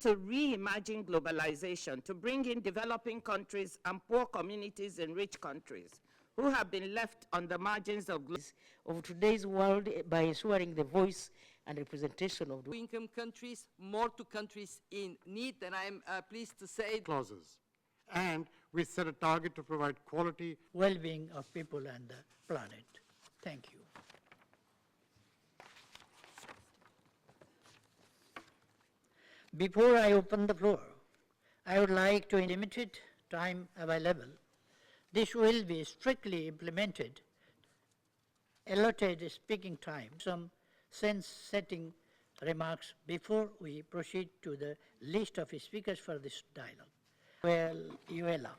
To reimagine globalization, to bring in developing countries and poor communities in rich countries who have been left on the margins of today's world by ensuring the voice and representation of low-income countries, more to countries in need, and I'm pleased to say clauses. And we set a target to provide quality well-being of people and the planet. Thank you. Before I open the floor, I would like to, in limited time available, this will be strictly implemented, allotted speaking time, some sense-setting remarks before we proceed to the list of speakers for this dialogue. Well, UELA,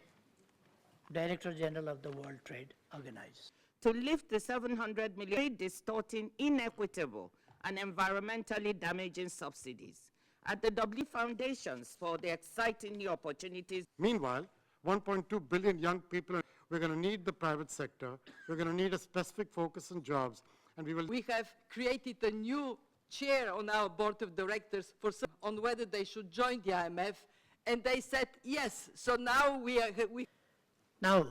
Director General of the World Trade Organization. To lift the 700 million distorting, inequitable, and environmentally damaging subsidies. At the W Foundations for the exciting new opportunities. Meanwhile, 1.2 billion young people, we're going to need the private sector, we're going to need a specific focus on jobs, and we have created a new chair on our board of directors on whether they should join the IMF, and they said yes. So now Now,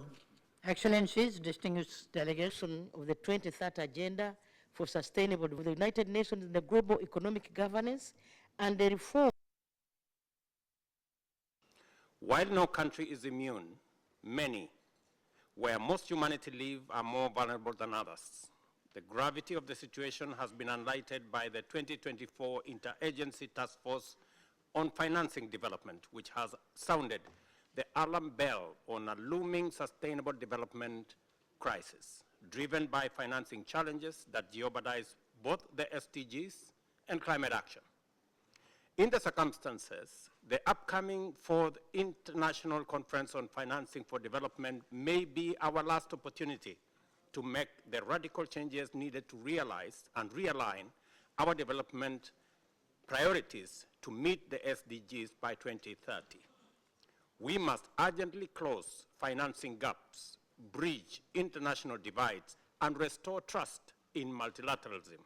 Excellencies, distinguished delegation of the 2030 Agenda for Sustainable Development, the United Nations in the global economic governance and the reform. While no country is immune, many, where most humanity live, are more vulnerable than others. The gravity of the situation has been highlighted by the 2024 Interagency Task Force on Financing Development, which has sounded the alarm bell on a looming sustainable development crisis, driven by financing challenges that jeopardize both the SDGs and climate action. In the circumstances, the upcoming 4th International Conference on Financing for Development may be our last opportunity to make the radical changes needed to realize and realign our development priorities to meet the SDGs by 2030. We must urgently close financing gaps, bridge international divides, and restore trust in multilateralism.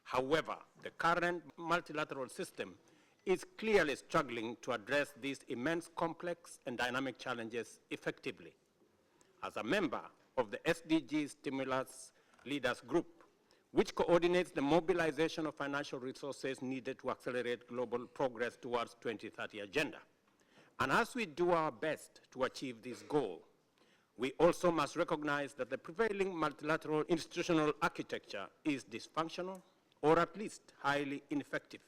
However, the current multilateral system is clearly struggling to address these immense, complex, and dynamic challenges effectively. As a member of the SDG Stimulus Leaders Group, which coordinates the mobilization of financial resources needed to accelerate global progress towards 2030 agenda. And as we do our best to achieve this goal, we also must recognize that the prevailing multilateral institutional architecture is dysfunctional, or at least highly ineffective,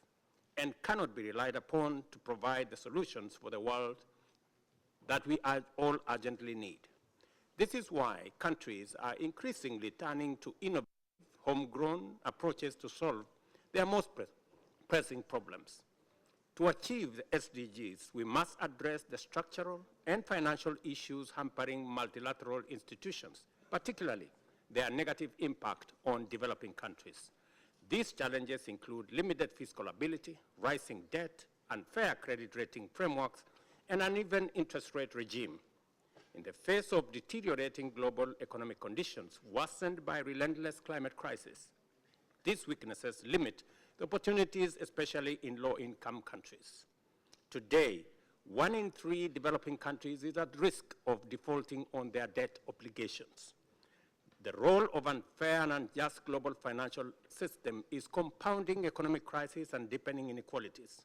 and cannot be relied upon to provide the solutions for the world that we all urgently need. This is why countries are increasingly turning to innovative, homegrown approaches to solve their most pressing problems. To achieve the SDGs, we must address the structural and financial issues hampering multilateral institutions, particularly their negative impact on developing countries. These challenges include limited fiscal ability, rising debt, unfair credit rating frameworks, and an uneven interest rate regime. In the face of deteriorating global economic conditions worsened by relentless climate crisis, these weaknesses limit the opportunities, especially in low-income countries. Today, 1 in 3 developing countries is at risk of defaulting on their debt obligations. The role of unfair and unjust global financial system is compounding economic crisis and deepening inequalities.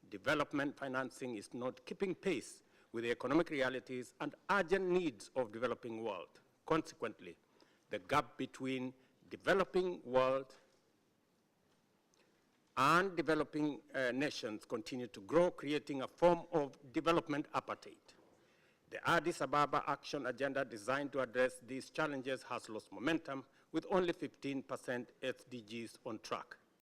Development financing is not keeping pace with the economic realities and urgent needs of the developing world. Consequently, the gap between developing world and developing nations continue to grow, creating a form of development apartheid. The Addis Ababa Action Agenda designed to address these challenges has lost momentum, with only 15% SDGs on track.